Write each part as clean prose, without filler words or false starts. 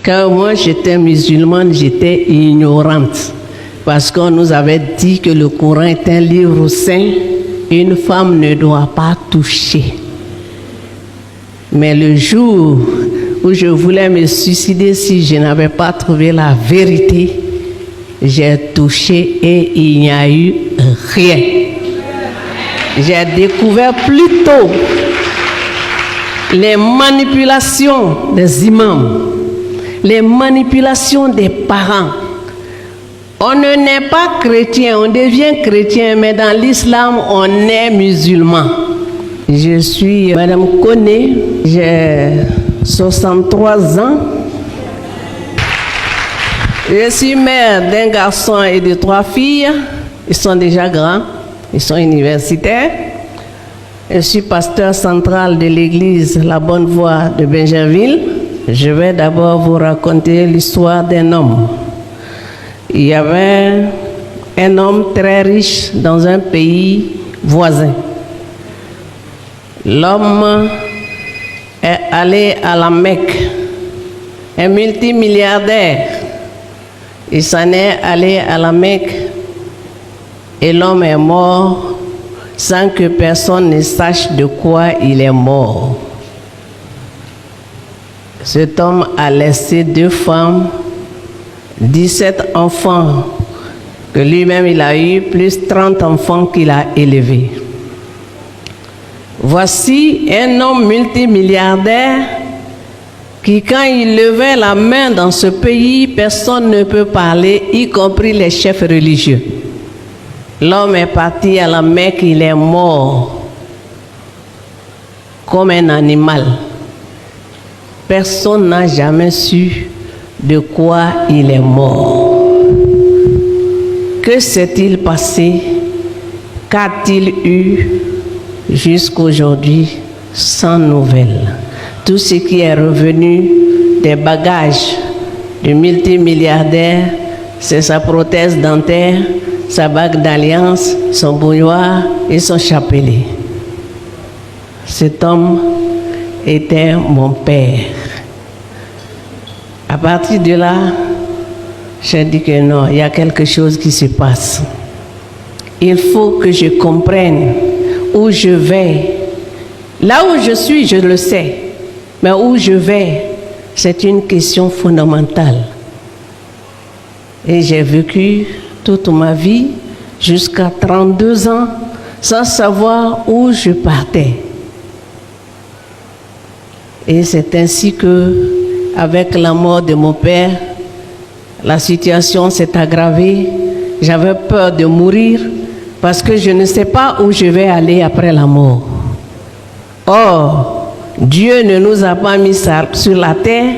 Quand moi j'étais musulmane, j'étais ignorante. Parce qu'on nous avait dit que le Coran est un livre saint, une femme ne doit pas toucher. Mais le jour où je voulais me suicider si je n'avais pas trouvé la vérité, j'ai touché et il n'y a eu rien. J'ai découvert plus tôt les manipulations des imams, les manipulations des parents. On ne naît pas chrétien, on devient chrétien, mais dans l'islam, on est musulman. Je suis Madame Koné, j'ai 63 ans. Je suis mère d'un garçon et de 3 filles. Ils sont déjà grands, ils sont universitaires. Je suis pasteur central de l'église La Bonne Voie de Bingerville. Je vais d'abord vous raconter l'histoire d'un homme. Il y avait un homme très riche dans un pays voisin. L'homme est allé à la Mecque, un multimilliardaire. Il s'en est allé à la Mecque et l'homme est mort sans que personne ne sache de quoi il est mort. Cet homme a laissé 2 femmes, 17 enfants que lui-même il a eu, plus 30 enfants qu'il a élevés. Voici un homme multimilliardaire qui, quand il levait la main dans ce pays, personne ne peut parler, y compris les chefs religieux. L'homme est parti à la Mecque, il est mort comme un animal. Personne n'a jamais su de quoi il est mort. Que s'est-il passé? Qu'a-t-il eu jusqu'aujourd'hui? Sans nouvelles. Tout ce qui est revenu des bagages du multimilliardaire, c'est sa prothèse dentaire, sa bague d'alliance, son bouilloire et son chapelet. Cet homme était mon père. À partir de là, j'ai dit que non, il y a quelque chose qui se passe. Il faut que je comprenne où je vais. Là où je suis, je le sais. Mais où je vais, c'est une question fondamentale. Et j'ai vécu toute ma vie, jusqu'à 32 ans, sans savoir où je partais. Et c'est ainsi que, avec la mort de mon père, la situation s'est aggravée. J'avais peur de mourir parce que je ne sais pas où je vais aller après la mort. Or, Dieu ne nous a pas mis sur la terre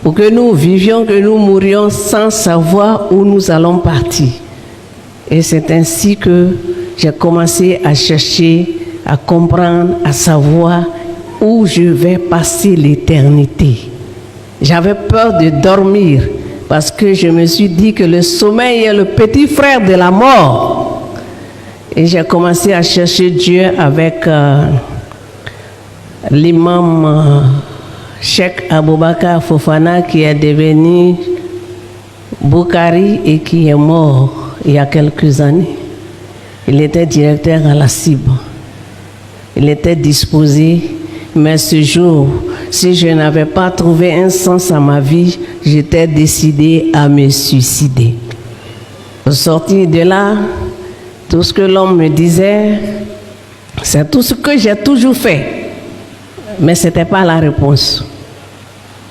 pour que nous vivions, que nous mourions sans savoir où nous allons partir. Et c'est ainsi que j'ai commencé à chercher, à comprendre, à savoir où je vais passer l'éternité. J'avais peur de dormir parce que je me suis dit que le sommeil est le petit frère de la mort. Et j'ai commencé à chercher Dieu avec l'imam Cheikh Aboubakar Fofana qui est devenu Boukari et qui est mort il y a quelques années. Il était directeur à la CIB. Il était disposé, mais ce jour, si je n'avais pas trouvé un sens à ma vie, j'étais décidé à me suicider. Au sortir de là, tout ce que l'homme me disait, c'est tout ce que j'ai toujours fait. Mais ce n'était pas la réponse.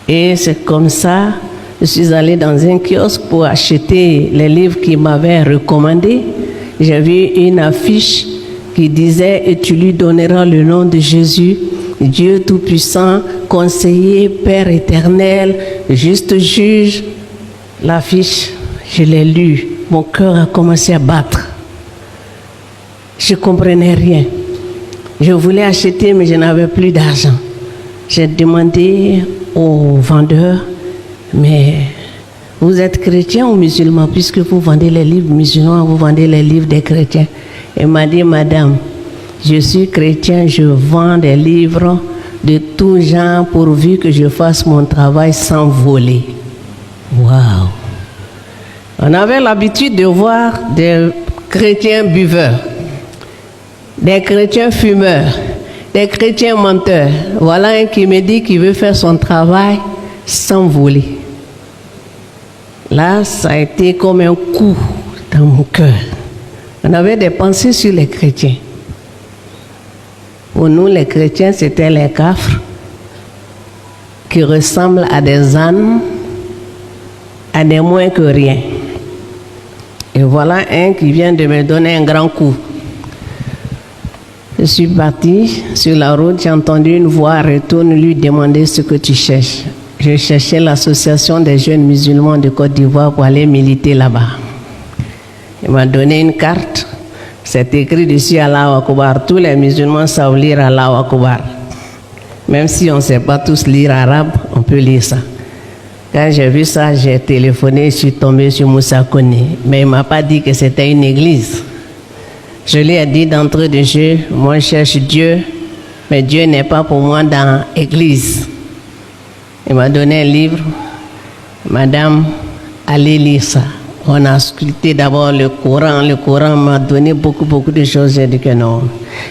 Et c'est comme ça, je suis allé dans un kiosque pour acheter les livres qu'il m'avait recommandés. J'ai vu une affiche qui disait « Et tu lui donneras le nom de Jésus, Dieu Tout-Puissant, Conseiller, Père éternel, Juste Juge ». L'affiche, je l'ai lue. Mon cœur a commencé à battre. Je ne comprenais rien. Je voulais acheter, mais je n'avais plus d'argent. J'ai demandé au vendeur, mais vous êtes chrétien ou musulman, puisque vous vendez les livres musulmans, vous vendez les livres des chrétiens. Il m'a dit, madame, je suis chrétien, je vends des livres de tout genre pourvu que je fasse mon travail sans voler. Waouh! On avait l'habitude de voir des chrétiens buveurs, des chrétiens fumeurs, des chrétiens menteurs. Voilà un qui me dit qu'il veut faire son travail sans voler. Là, ça a été comme un coup dans mon cœur. On avait des pensées sur les chrétiens. Pour nous, les chrétiens, c'était les cafres qui ressemblent à des ânes, à des moins que rien. Et voilà un qui vient de me donner un grand coup. Je suis parti sur la route, j'ai entendu une voix, retourne lui demander ce que tu cherches. Je cherchais l'association des jeunes musulmans de Côte d'Ivoire pour aller militer là-bas. Il m'a donné une carte, c'est écrit dessus Allahu Akbar. Tous les musulmans savent lire Allahu Akbar. Même si on ne sait pas tous lire arabe, on peut lire ça. Quand j'ai vu ça, j'ai téléphoné, je suis tombé sur Moussa Koné. Mais il ne m'a pas dit que c'était une église. Je lui ai dit d'entrée de jeu, moi je cherche Dieu, mais Dieu n'est pas pour moi dans l'église. Il m'a donné un livre, madame, allez lire ça. On a sculpté d'abord le Coran m'a donné beaucoup de choses, j'ai dit que non.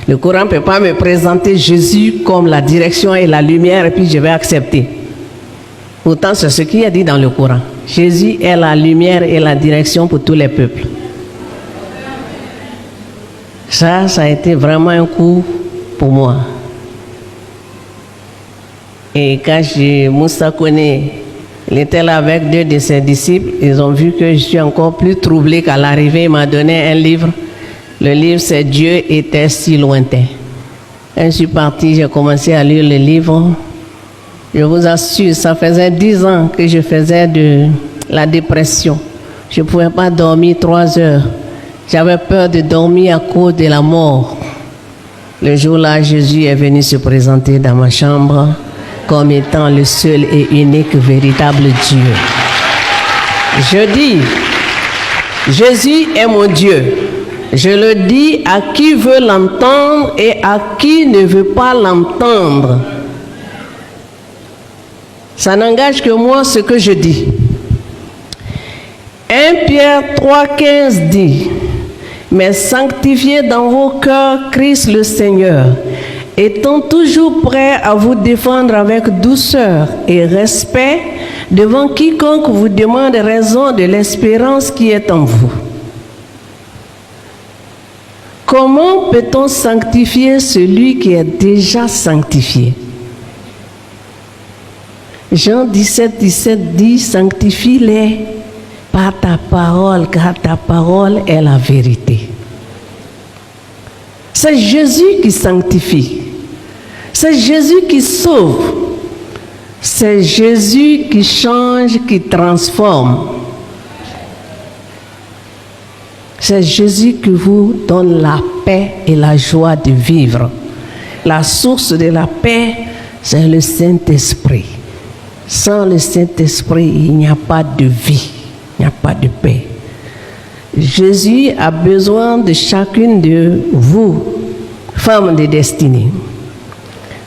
Le Coran ne peut pas me présenter Jésus comme la direction et la lumière et puis je vais accepter. Pourtant, c'est ce qu'il y a dit dans le Coran. Jésus est la lumière et la direction pour tous les peuples. Ça a été vraiment un coup pour moi. Et quand Moussa Koné, il était là avec 2 de ses disciples, ils ont vu que je suis encore plus troublé qu'à l'arrivée. Il m'a donné un livre. Le livre, c'est Dieu était si lointain. Quand je suis parti, j'ai commencé à lire le livre. Je vous assure, ça faisait 10 ans que je faisais de la dépression. Je ne pouvais pas dormir 3 heures. J'avais peur de dormir à cause de la mort. Le jour-là, Jésus est venu se présenter dans ma chambre comme étant le seul et unique véritable Dieu. Je dis, Jésus est mon Dieu. Je le dis à qui veut l'entendre et à qui ne veut pas l'entendre. Ça n'engage que moi ce que je dis. 1 Pierre 3,15 dit, mais sanctifiez dans vos cœurs Christ le Seigneur, étant toujours prêt à vous défendre avec douceur et respect devant quiconque vous demande raison de l'espérance qui est en vous. Comment peut-on sanctifier celui qui est déjà sanctifié? Jean 17 dit, sanctifie-les par ta parole, car ta parole est la vérité. C'est Jésus qui sanctifie. C'est Jésus qui sauve. C'est Jésus qui change, qui transforme. C'est Jésus qui vous donne la paix et la joie de vivre. La source de la paix, c'est le Saint-Esprit. Sans le Saint-Esprit, il n'y a pas de vie, il n'y a pas de paix. Jésus a besoin de chacune de vous, femmes de destinée,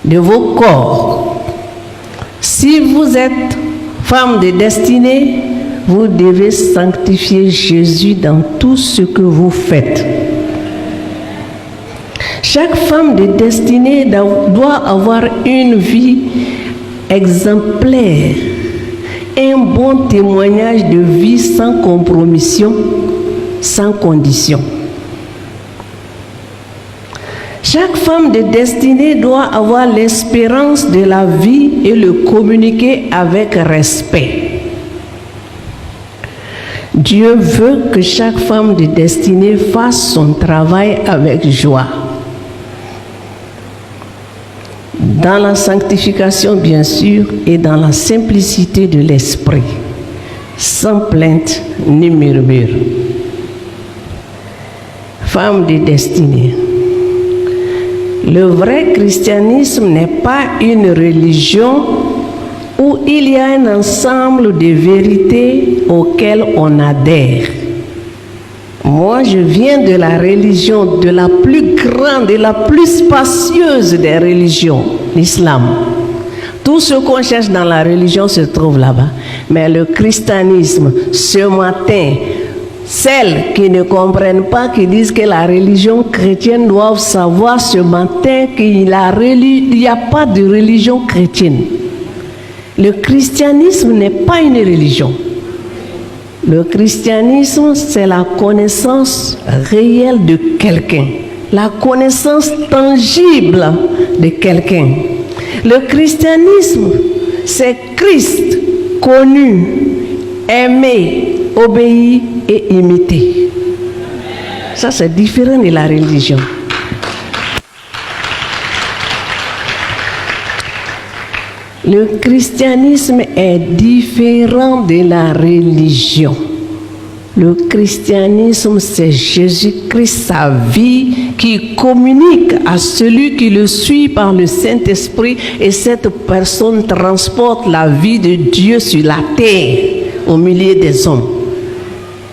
de vos corps. Si vous êtes femme de destinée, vous devez sanctifier Jésus dans tout ce que vous faites. Chaque femme de destinée doit avoir une vie exemplaire, un bon témoignage de vie sans compromission, sans condition. Chaque femme de destinée doit avoir l'espérance de la vie et le communiquer avec respect. Dieu veut que chaque femme de destinée fasse son travail avec joie. Dans la sanctification, bien sûr, et dans la simplicité de l'esprit, sans plainte ni murmure. Femme de destinée. Le vrai christianisme n'est pas une religion où il y a un ensemble de vérités auxquelles on adhère. Moi, je viens de la religion, de la plus grande et la plus spacieuse des religions, l'islam. Tout ce qu'on cherche dans la religion se trouve là-bas. Mais le christianisme, ce matin, celles qui ne comprennent pas, qui disent que la religion chrétienne doivent savoir ce matin qu'il n'y a pas de religion chrétienne. Le christianisme n'est pas une religion. Le christianisme, c'est la connaissance réelle de quelqu'un, la connaissance tangible de quelqu'un. Le christianisme, c'est Christ connu, aimé, obéi et imité. Ça, c'est différent de la religion. Le christianisme est différent de la religion. Le christianisme, c'est Jésus-Christ, sa vie, qui communique à celui qui le suit par le Saint-Esprit, et cette personne transporte la vie de Dieu sur la terre, au milieu des hommes.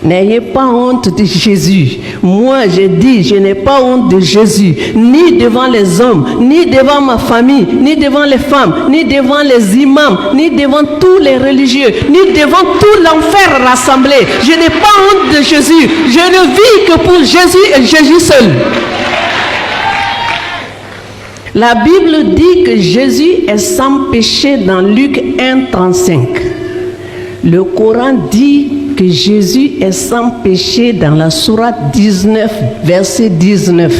N'ayez pas honte de Jésus. Moi, je dis, je n'ai pas honte de Jésus, ni devant les hommes, ni devant ma famille, ni devant les femmes, ni devant les imams, ni devant tous les religieux, ni devant tout l'enfer rassemblé. Je n'ai pas honte de Jésus. Je ne vis que pour Jésus et Jésus seul. La Bible dit que Jésus est sans péché dans Luc 1,35. Le Coran dit que Jésus est sans péché dans la sourate 19, verset 19.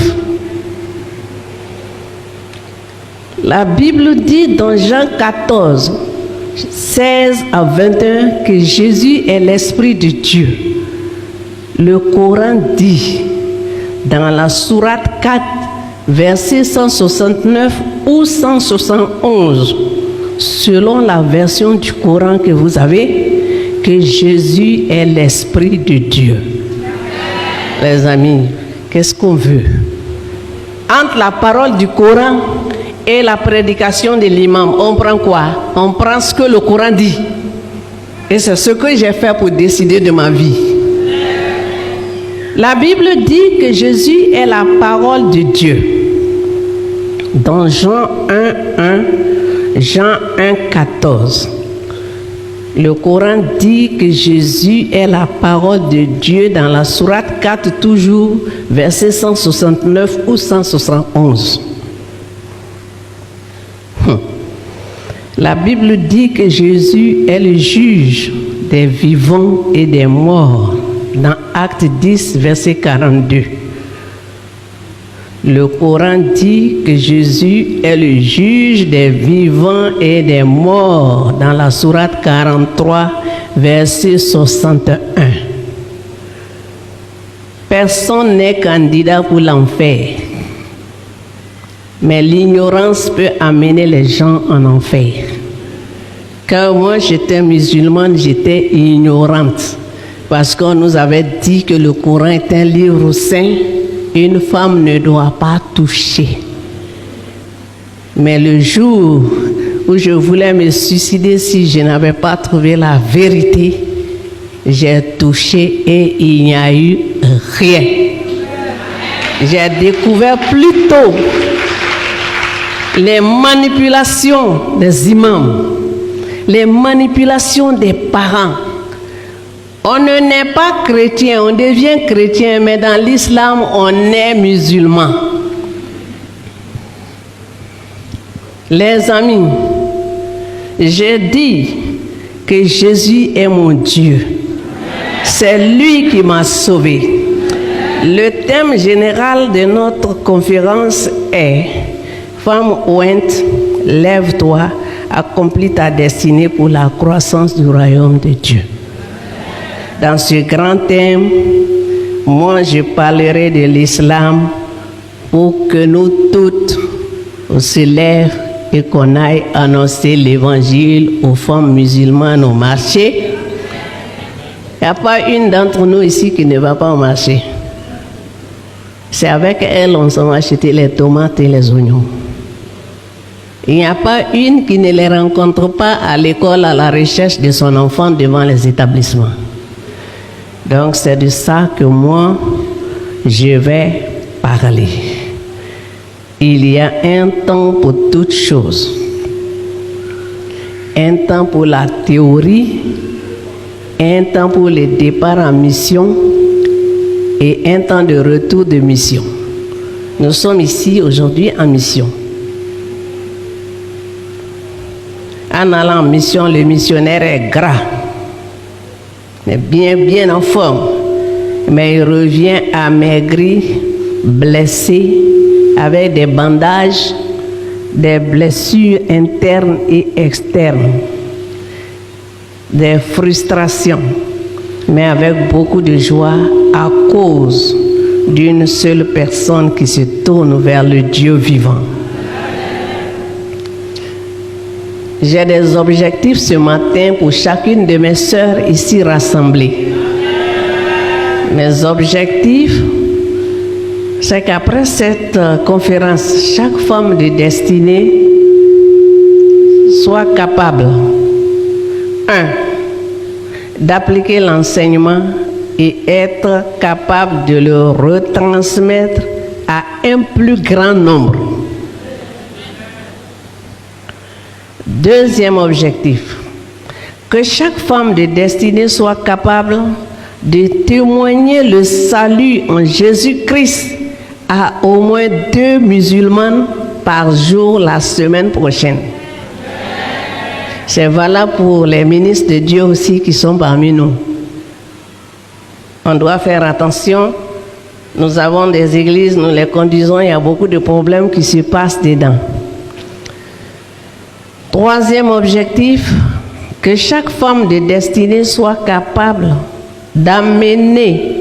La Bible dit dans Jean 14, 16 à 21 que Jésus est l'Esprit de Dieu. Le Coran dit dans la sourate 4, verset 169 ou 171, selon la version du Coran que vous avez, que Jésus est l'Esprit de Dieu. Les amis, qu'est-ce qu'on veut? Entre la parole du Coran et la prédication de l'imam, on prend quoi? On prend ce que le Coran dit. Et c'est ce que j'ai fait pour décider de ma vie. La Bible dit que Jésus est la parole de Dieu. Dans Jean 1, 1, Jean 1, 14. Le Coran dit que Jésus est la parole de Dieu dans la sourate 4 toujours, verset 169 ou 171. La Bible dit que Jésus est le juge des vivants et des morts dans Acte 10, verset 42. Le Coran dit que Jésus est le juge des vivants et des morts dans la sourate 43, verset 61. Personne n'est candidat pour l'enfer, mais l'ignorance peut amener les gens en enfer. Quand moi j'étais musulmane, j'étais ignorante, parce qu'on nous avait dit que le Coran est un livre saint. Une femme ne doit pas toucher. Mais le jour où je voulais me suicider si je n'avais pas trouvé la vérité, j'ai touché et il n'y a eu rien. J'ai découvert plus tôt les manipulations des imams, les manipulations des parents. On ne naît pas chrétien, on devient chrétien, mais dans l'islam, on est musulman. Les amis, j'ai dit que Jésus est mon Dieu. C'est lui qui m'a sauvé. Le thème général de notre conférence est « Femme ointe, lève-toi, accomplis ta destinée pour la croissance du royaume de Dieu ». Dans ce grand thème, moi je parlerai de l'islam pour que nous toutes on se lève et qu'on aille annoncer l'évangile aux femmes musulmanes au marché. Il n'y a pas une d'entre nous ici qui ne va pas au marché. C'est avec elle on s'en va acheter les tomates et les oignons. Il n'y a pas une qui ne les rencontre pas à l'école à la recherche de son enfant devant les établissements. Donc c'est de ça que moi, je vais parler. Il y a un temps pour toutes choses. Un temps pour la théorie Un temps pour le départ en mission et un temps de retour de mission. Nous sommes ici aujourd'hui en mission. En allant en mission, le missionnaire est gras, mais bien en forme. Mais il revient amaigri, blessé, avec des bandages, des blessures internes et externes, des frustrations, mais avec beaucoup de joie à cause d'une seule personne qui se tourne vers le Dieu vivant. J'ai des objectifs ce matin pour chacune de mes sœurs ici rassemblées. Mes objectifs, c'est qu'après cette conférence, chaque femme de destinée soit capable, 1, d'appliquer l'enseignement et être capable de le retransmettre à un plus grand nombre. Deuxième objectif, que chaque femme de destinée soit capable de témoigner le salut en Jésus-Christ à au moins 2 musulmanes par jour la semaine prochaine. C'est valable pour les ministres de Dieu aussi qui sont parmi nous. On doit faire attention. Nous avons des églises, nous les conduisons, il y a beaucoup de problèmes qui se passent dedans. Troisième objectif, que chaque femme de destinée soit capable d'amener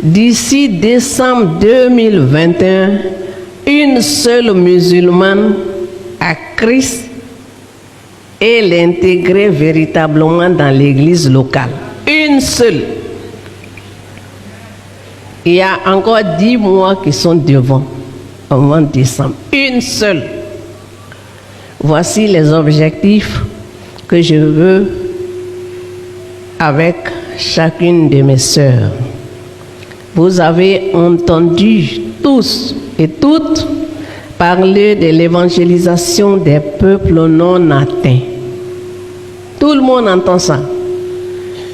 d'ici décembre 2021 une seule musulmane à Christ et l'intégrer véritablement dans l'église locale. Une seule. Il y a encore 10 mois qui sont devant, au mois de décembre. Une seule. Voici les objectifs que je veux avec chacune de mes sœurs. Vous avez entendu tous et toutes parler de l'évangélisation des peuples non atteints. Tout le monde entend ça.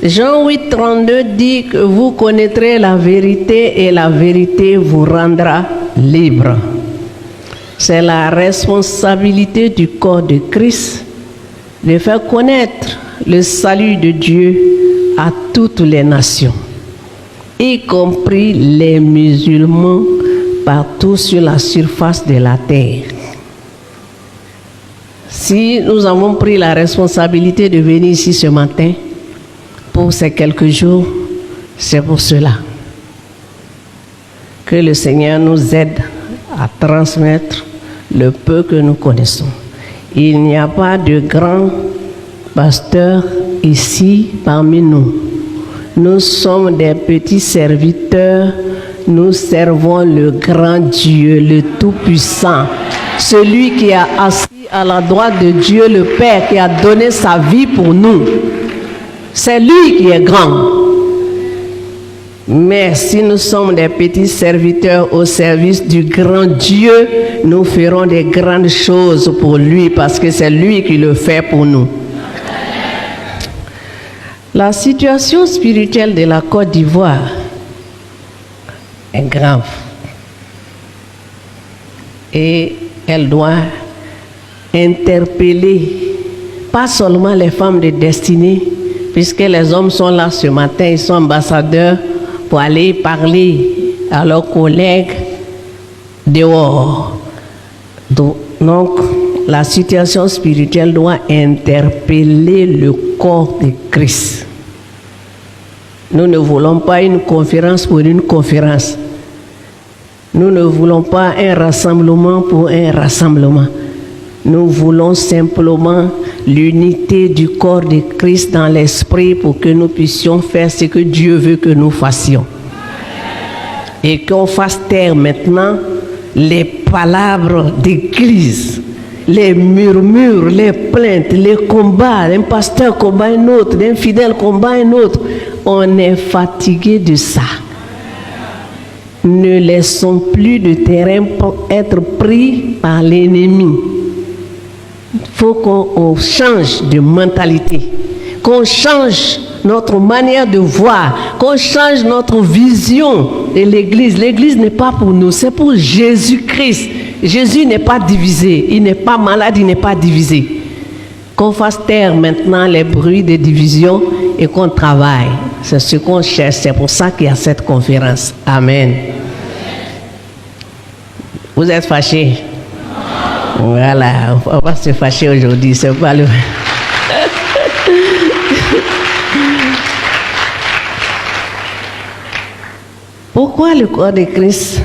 Jean 8,32 dit que vous connaîtrez la vérité et la vérité vous rendra libre. C'est la responsabilité du corps de Christ de faire connaître le salut de Dieu à toutes les nations, y compris les musulmans partout sur la surface de la terre. Si nous avons pris la responsabilité de venir ici ce matin, pour ces quelques jours, c'est pour cela. Que le Seigneur nous aide à transmettre le peu que nous connaissons. Il n'y a pas de grand pasteur ici parmi nous. Nous sommes des petits serviteurs. Nous servons le grand Dieu, le Tout-Puissant, celui qui a assis à la droite de Dieu le Père, qui a donné sa vie pour nous. C'est lui qui est grand. Mais si nous sommes des petits serviteurs au service du grand Dieu, nous ferons des grandes choses pour lui parce que c'est lui qui le fait pour nous. La situation spirituelle de la Côte d'Ivoire est grave. Et elle doit interpeller pas seulement les femmes de destinée, puisque les hommes sont là ce matin, ils sont ambassadeurs pour aller parler à leurs collègues dehors. Donc, la situation spirituelle doit interpeller le corps de Christ. Nous ne voulons pas une conférence pour une conférence. Nous ne voulons pas un rassemblement pour un rassemblement. Nous voulons simplement l'unité du corps de Christ dans l'esprit pour que nous puissions faire ce que Dieu veut que nous fassions. Et qu'on fasse taire maintenant les palabres d'église, les murmures, les plaintes, les combats, un pasteur combat un autre, un fidèle combat un autre. On est fatigué de ça. Ne laissons plus de terrain pour être pris par l'ennemi. Il faut qu'on change de mentalité, qu'on change notre manière de voir, qu'on change notre vision de l'Église. L'Église n'est pas pour nous, c'est pour Jésus-Christ. Jésus n'est pas divisé, il n'est pas malade, il n'est pas divisé. Qu'on fasse taire maintenant les bruits de division et qu'on travaille. C'est ce qu'on cherche, c'est pour ça qu'il y a cette conférence. Amen. Vous êtes fâchés? Voilà, on va pas se fâcher aujourd'hui, c'est pas le... Pourquoi le corps de Christ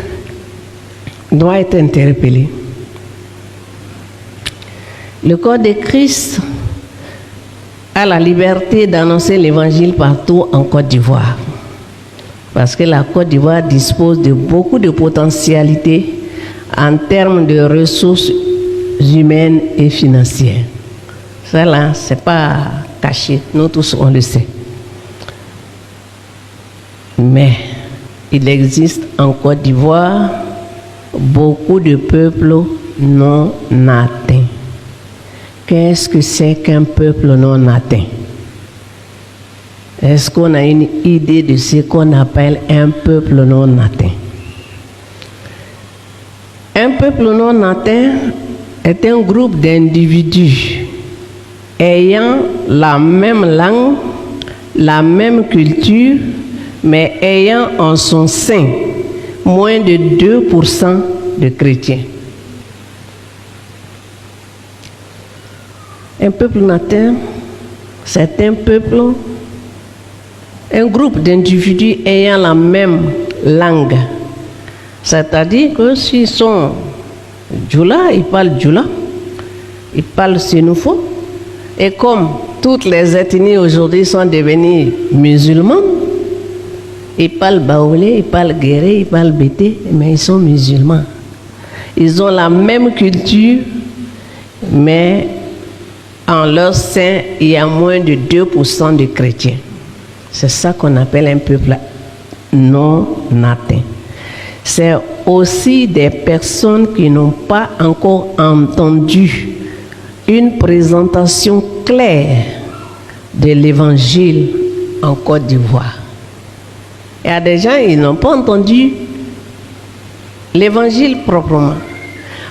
doit être interpellé? Le corps de Christ a la liberté d'annoncer l'évangile partout en Côte d'Ivoire. Parce que la Côte d'Ivoire dispose de beaucoup de potentialités en termes de ressources humaines et financières. Ça là, c'est pas caché, nous tous on le sait. Mais il existe en Côte d'Ivoire beaucoup de peuples non atteints. Qu'est-ce que c'est qu'un peuple non atteint? Est-ce qu'on a une idée de ce qu'on appelle un peuple non atteint? Un peuple non atteint est un groupe d'individus ayant la même langue, la même culture, mais ayant en son sein moins de 2% de chrétiens. Un peuple natain, c'est un peuple, un groupe d'individus ayant la même langue. C'est-à-dire que s'ils sont Djoula, ils parlent Djoula, ils parlent Sénoufo. Et comme toutes les ethnies aujourd'hui sont devenues musulmans, ils parlent Baoulé, ils parlent Guéré, ils parlent Bété, mais ils sont musulmans. Ils ont la même culture, mais en leur sein, il y a moins de 2% de chrétiens. C'est ça qu'on appelle un peuple non atteint. C'est aussi des personnes qui n'ont pas encore entendu une présentation claire de l'évangile en Côte d'Ivoire. Il y a des gens qui n'ont pas entendu l'évangile proprement.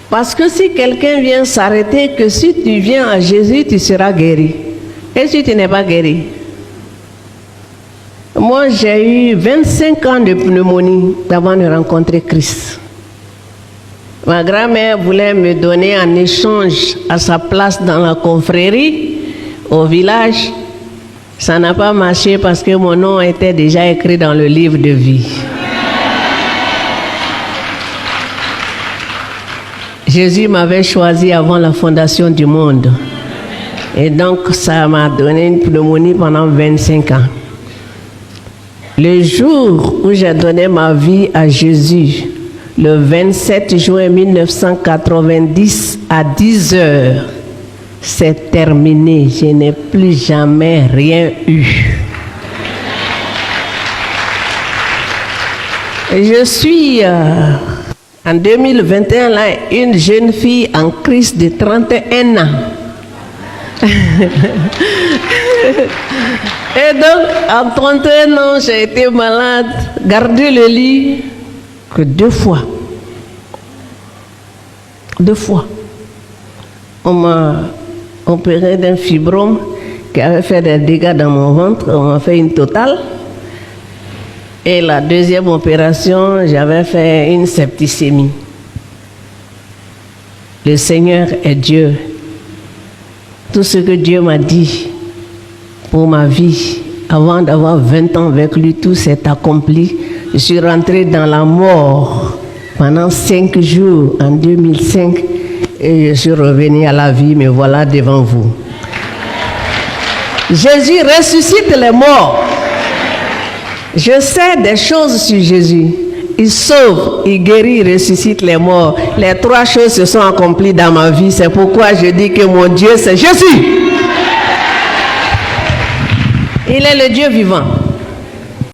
Parce que si quelqu'un vient s'arrêter, que si tu viens à Jésus, tu seras guéri. Et si tu n'es pas guéri? Moi, j'ai eu 25 ans de pneumonie avant de rencontrer Christ. Ma grand-mère voulait me donner en échange à sa place dans la confrérie, au village. Ça n'a pas marché parce que mon nom était déjà écrit dans le livre de vie. Jésus m'avait choisi avant la fondation du monde. Et donc, ça m'a donné une pneumonie pendant 25 ans. Le jour où j'ai donné ma vie à Jésus, le 27 juin 1990 à 10 heures, c'est terminé. Je n'ai plus jamais rien eu. Et je suis... en 2021, là, une jeune fille en Christ de 31 ans. Et donc, en 31 ans, j'ai été malade, gardé le lit que 2 fois. 2 fois. On m'a opéré d'un fibrome qui avait fait des dégâts dans mon ventre. On m'a fait une totale. Et la deuxième opération, j'avais fait une septicémie. Le Seigneur est Dieu. Tout ce que Dieu m'a dit pour ma vie, avant d'avoir 20 ans avec lui, tout s'est accompli. Je suis rentré dans la mort pendant 5 jours en 2005 et je suis revenu à la vie, me voilà devant vous. Jésus ressuscite les morts. Je sais des choses sur Jésus. Il sauve, il guérit, il ressuscite les morts. Les 3 choses se sont accomplies dans ma vie. C'est pourquoi je dis que mon Dieu, c'est Jésus. Il est le Dieu vivant.